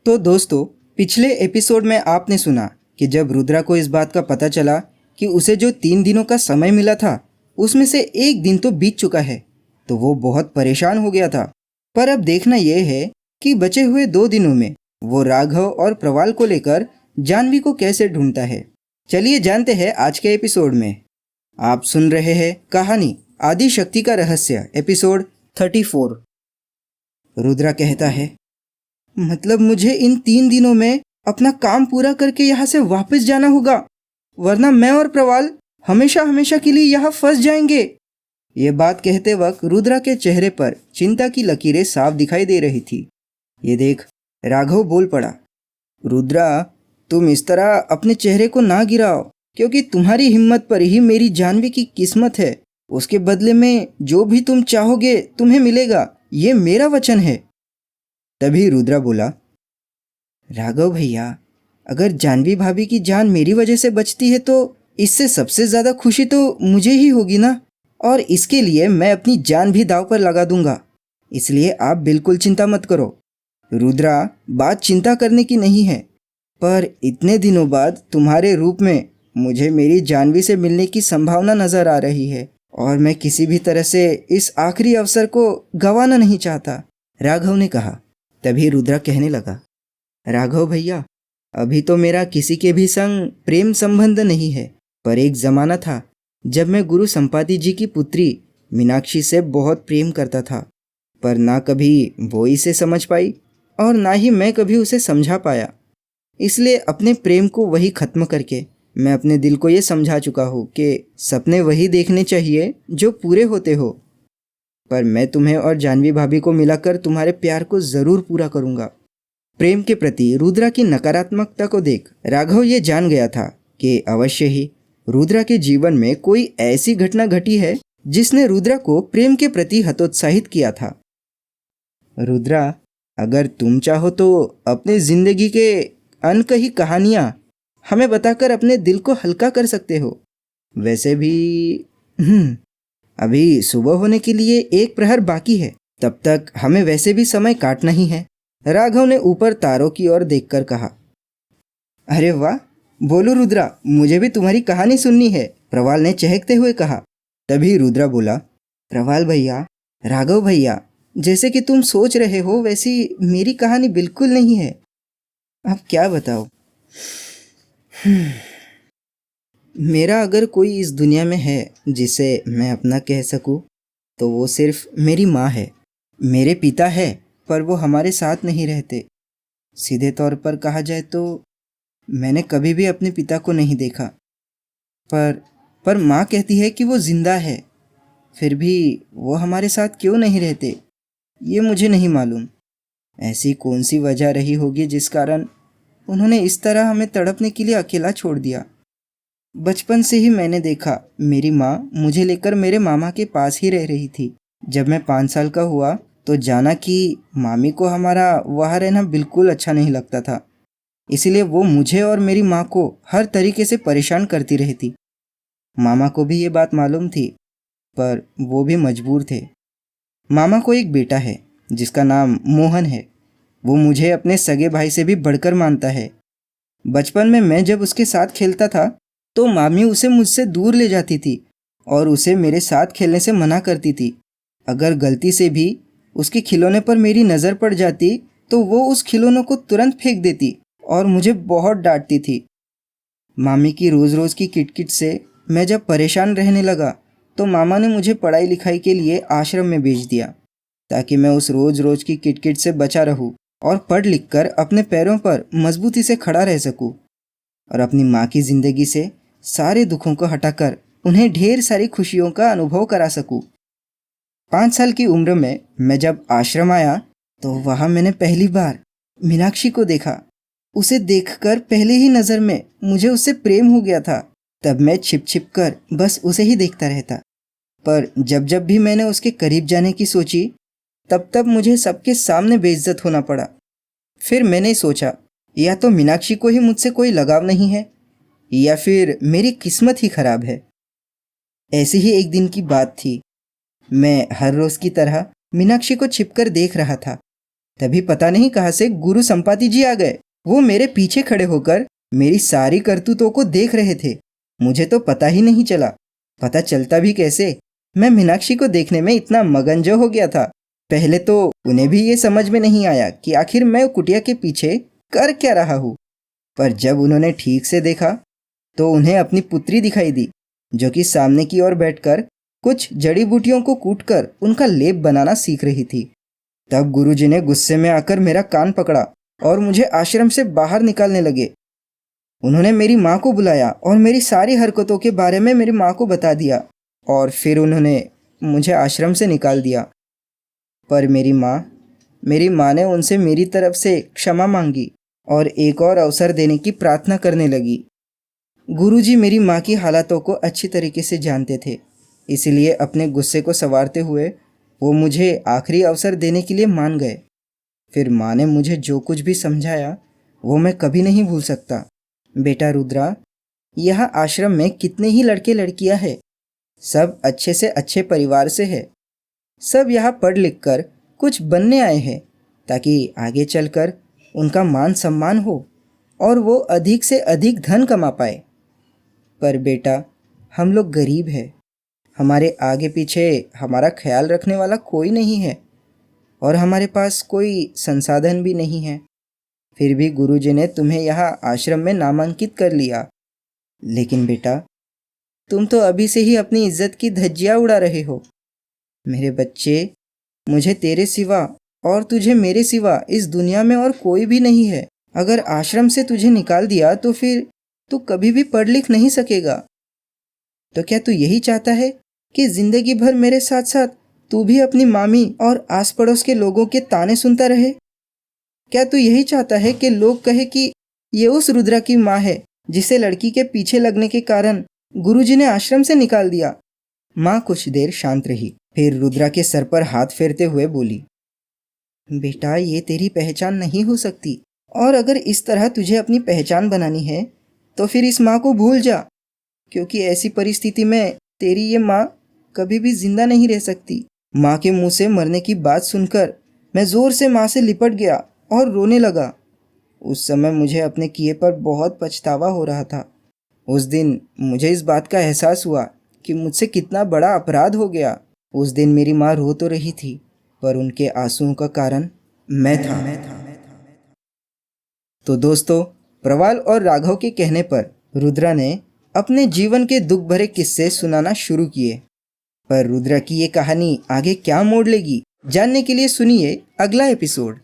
तो दोस्तों, पिछले एपिसोड में आपने सुना कि जब रुद्रा को इस बात का पता चला कि उसे जो 3 दिनों का समय मिला था उसमें से एक दिन तो बीत चुका है, तो वो बहुत परेशान हो गया था। पर अब देखना यह है कि बचे हुए 2 दिनों में वो राघव और प्रवाल को लेकर जानवी को कैसे ढूंढता है। चलिए जानते हैं आज के एपिसोड में। आप सुन रहे हैं कहानी आदि शक्ति का रहस्य एपिसोड 34। रुद्रा कहता है, मतलब मुझे इन 3 दिनों में अपना काम पूरा करके यहाँ से वापस जाना होगा, वरना मैं और प्रवाल हमेशा हमेशा के लिए यहाँ फंस जाएंगे। ये बात कहते वक्त रुद्रा के चेहरे पर चिंता की लकीरें साफ दिखाई दे रही थी। ये देख राघव बोल पड़ा, रुद्रा, तुम इस तरह अपने चेहरे को ना गिराओ, क्योंकि तुम्हारी हिम्मत पर ही मेरी जानवी की किस्मत है। उसके बदले में जो भी तुम चाहोगे तुम्हें मिलेगा, ये मेरा वचन है। तभी रुद्रा बोला, राघव भैया, अगर जानवी भाभी की जान मेरी वजह से बचती है तो इससे सबसे ज़्यादा खुशी तो मुझे ही होगी ना, और इसके लिए मैं अपनी जान भी दांव पर लगा दूंगा। इसलिए आप बिल्कुल चिंता मत करो। रुद्रा, बात चिंता करने की नहीं है, पर इतने दिनों बाद तुम्हारे रूप में मुझे मेरी जानवी से मिलने की संभावना नज़र आ रही है, और मैं किसी भी तरह से इस आखिरी अवसर को गंवाना नहीं चाहता, राघव ने कहा। तभी रुद्रा कहने लगा, राघव भैया, अभी तो मेरा किसी के भी संग प्रेम संबंध नहीं है, पर एक ज़माना था जब मैं गुरु संपाति जी की पुत्री मीनाक्षी से बहुत प्रेम करता था, पर ना कभी वो इसे समझ पाई और ना ही मैं कभी उसे समझा पाया। इसलिए अपने प्रेम को वही ख़त्म करके मैं अपने दिल को ये समझा चुका हूँ कि सपने वही देखने चाहिए जो पूरे होते हो। पर मैं तुम्हें और जानवी भाभी को मिलाकर तुम्हारे प्यार को ज़रूर पूरा करूँगा। प्रेम के प्रति रुद्रा की नकारात्मकता को देख राघव ये जान गया था कि अवश्य ही रुद्रा के जीवन में कोई ऐसी घटना घटी है जिसने रुद्रा को प्रेम के प्रति हतोत्साहित किया था। रुद्रा, अगर तुम चाहो तो अपने ज़िंदगी के अनकही कहानियाँ हमें बताकर अपने दिल को हल्का कर सकते हो। वैसे भी अभी सुबह होने के लिए 1 प्रहर बाकी है, तब तक हमें वैसे भी समय काटना ही है, राघव ने ऊपर तारों की ओर देखकर कहा। अरे वाह, बोलो रुद्रा, मुझे भी तुम्हारी कहानी सुननी है, प्रवाल ने चहकते हुए कहा। तभी रुद्रा बोला, प्रवाल भैया, राघव भैया, जैसे कि तुम सोच रहे हो वैसी मेरी कहानी बिल्कुल नहीं है। अब क्या बताओ। मेरा अगर कोई इस दुनिया में है जिसे मैं अपना कह सकूं, तो वो सिर्फ मेरी माँ है। मेरे पिता है, पर वो हमारे साथ नहीं रहते। सीधे तौर पर कहा जाए तो मैंने कभी भी अपने पिता को नहीं देखा, पर माँ कहती है कि वो जिंदा है। फिर भी वो हमारे साथ क्यों नहीं रहते, ये मुझे नहीं मालूम। ऐसी कौन सी वजह रही होगी जिस कारण उन्होंने इस तरह हमें तड़पने के लिए अकेला छोड़ दिया। बचपन से ही मैंने देखा, मेरी माँ मुझे लेकर मेरे मामा के पास ही रह रही थी। जब मैं 5 साल का हुआ तो जाना कि मामी को हमारा वहाँ रहना बिल्कुल अच्छा नहीं लगता था, इसलिए वो मुझे और मेरी माँ को हर तरीके से परेशान करती रहती। मामा को भी ये बात मालूम थी, पर वो भी मजबूर थे। मामा को एक बेटा है जिसका नाम मोहन है। वो मुझे अपने सगे भाई से भी बढ़कर मानता है। बचपन में मैं जब उसके साथ खेलता था तो मामी उसे मुझसे दूर ले जाती थी और उसे मेरे साथ खेलने से मना करती थी। अगर गलती से भी उसके खिलौने पर मेरी नज़र पड़ जाती तो वो उस खिलौनों को तुरंत फेंक देती और मुझे बहुत डांटती थी। मामी की रोज़ रोज़ की किटकिट से मैं जब परेशान रहने लगा तो मामा ने मुझे पढ़ाई लिखाई के लिए आश्रम में भेज दिया, ताकि मैं उस रोज़ रोज़ की किटकिट से बचा रहूं और पढ़ लिख कर अपने पैरों पर मजबूती से खड़ा रह सकूं और अपनी माँ की ज़िंदगी से सारे दुखों को हटाकर उन्हें ढेर सारी खुशियों का अनुभव करा सकूं। 5 साल की उम्र में मैं जब आश्रम आया तो वहाँ मैंने पहली बार मीनाक्षी को देखा। उसे देखकर पहले ही नज़र में मुझे उससे प्रेम हो गया था। तब मैं छिप छिप कर बस उसे ही देखता रहता, पर जब जब भी मैंने उसके करीब जाने की सोची तब तब मुझे सबके सामने बेइज्जत होना पड़ा। फिर मैंने सोचा, या तो मीनाक्षी को ही मुझसे कोई लगाव नहीं है या फिर मेरी किस्मत ही खराब है। ऐसी ही एक दिन की बात थी। मैं हर रोज़ की तरह मीनाक्षी को छिपकर देख रहा था। तभी पता नहीं कहाँ से गुरु संपाति जी आ गए। वो मेरे पीछे खड़े होकर मेरी सारी करतूतों को देख रहे थे। मुझे तो पता ही नहीं चला। पता चलता भी कैसे, मैं मीनाक्षी को देखने में इतना मगन हो गया था। पहले तो उन्हें भी ये समझ में नहीं आया कि आखिर मैं कुटिया के पीछे कर क्या रहा हूँ। पर जब उन्होंने ठीक से देखा तो उन्हें अपनी पुत्री दिखाई दी, जो कि सामने की ओर बैठकर कुछ जड़ी बूटियों को कूटकर उनका लेप बनाना सीख रही थी। तब गुरुजी ने गुस्से में आकर मेरा कान पकड़ा और मुझे आश्रम से बाहर निकालने लगे। उन्होंने मेरी माँ को बुलाया और मेरी सारी हरकतों के बारे में मेरी माँ को बता दिया और फिर उन्होंने मुझे आश्रम से निकाल दिया। पर मेरी माँ ने उनसे मेरी तरफ से क्षमा मांगी और एक और अवसर देने की प्रार्थना करने लगी। गुरुजी मेरी माँ की हालातों को अच्छी तरीके से जानते थे, इसलिए अपने गुस्से को संवारते हुए वो मुझे आखिरी अवसर देने के लिए मान गए। फिर माँ ने मुझे जो कुछ भी समझाया वो मैं कभी नहीं भूल सकता। बेटा रुद्रा, यहाँ आश्रम में कितने ही लड़के लड़कियाँ हैं, सब अच्छे से अच्छे परिवार से है। सब यहाँ पढ़ लिख कर कुछ बनने आए हैं ताकि आगे चलकर उनका मान सम्मान हो और वो अधिक से अधिक धन कमा पाए। पर बेटा, हम लोग गरीब हैं, हमारे आगे पीछे हमारा ख्याल रखने वाला कोई नहीं है और हमारे पास कोई संसाधन भी नहीं है। फिर भी गुरुजी ने तुम्हें यहाँ आश्रम में नामांकित कर लिया। लेकिन बेटा, तुम तो अभी से ही अपनी इज्जत की धज्जियाँ उड़ा रहे हो। मेरे बच्चे, मुझे तेरे सिवा और तुझे मेरे सिवा इस दुनिया में और कोई भी नहीं है। अगर आश्रम से तुझे निकाल दिया तो फिर तू कभी भी पढ़ लिख नहीं सकेगा। तो क्या तू यही चाहता है कि जिंदगी भर मेरे साथ साथ तू भी अपनी मामी और आस पड़ोस के लोगों के ताने सुनता रहे? क्या तू यही चाहता है कि लोग कहे कि ये उस रुद्रा की माँ है जिसे लड़की के पीछे लगने के कारण गुरुजी ने आश्रम से निकाल दिया? माँ कुछ देर शांत रही, फिर रुद्रा के सर पर हाथ फेरते हुए बोली, बेटा, ये तेरी पहचान नहीं हो सकती और अगर इस तरह तुझे अपनी पहचान बनानी है तो फिर इस माँ को भूल जा, क्योंकि ऐसी परिस्थिति में तेरी ये माँ कभी भी जिंदा नहीं रह सकती। माँ के मुंह से मरने की बात सुनकर मैं जोर से माँ से लिपट गया और रोने लगा। उस समय मुझे अपने किए पर बहुत पछतावा हो रहा था। उस दिन मुझे इस बात का एहसास हुआ कि मुझसे कितना बड़ा अपराध हो गया। उस दिन मेरी माँ रो तो रही थी, पर उनके आंसुओं का कारण मैं था। तो दोस्तों, प्रवाल और राघव के कहने पर रुद्रा ने अपने जीवन के दुख भरे किस्से सुनाना शुरू किए। पर रुद्रा की ये कहानी आगे क्या मोड़ लेगी, जानने के लिए सुनिए अगला एपिसोड।